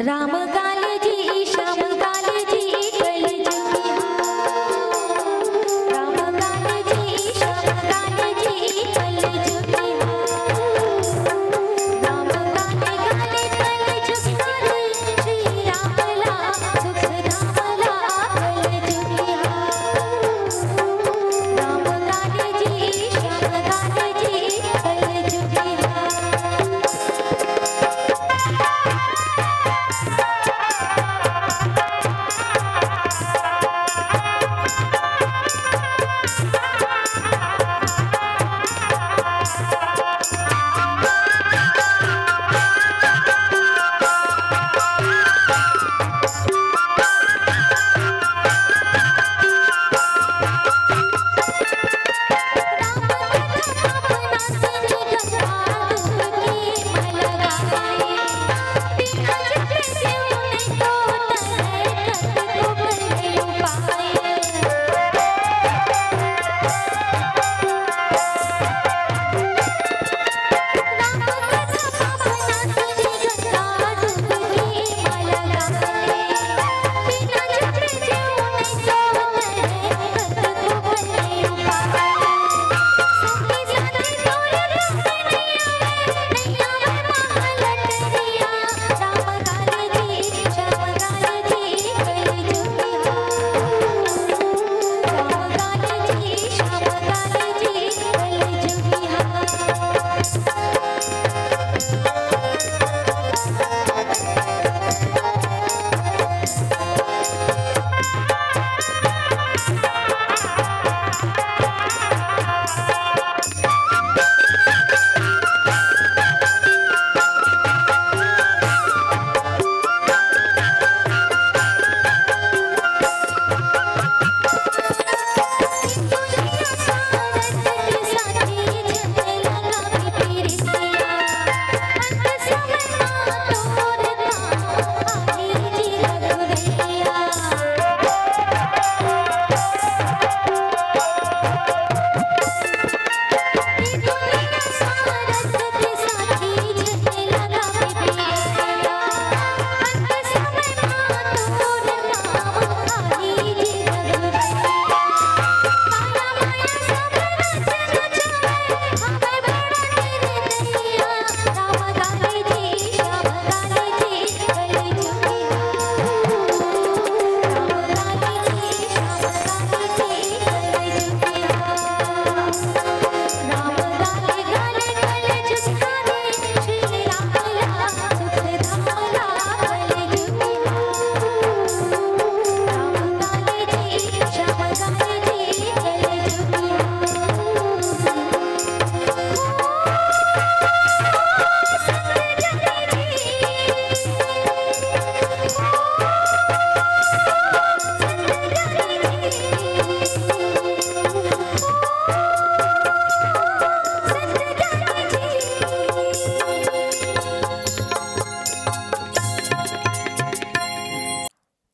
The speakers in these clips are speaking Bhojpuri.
राम गाले जी श्याम गाले जी कलजुगिहा। राम गाले जी श्याम गाले जी कलजुगिहा। राम गाले गाले कलजुगिहा रे श्री राम ला सुख धाम ला कलजुगिहा। राम गाले जी श्याम गाले जी कलजुगिहा।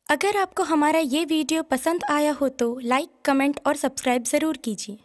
अगर आपको हमारा ये वीडियो पसंद आया हो तो लाइक, कमेंट और सब्सक्राइब ज़रूर कीजिए।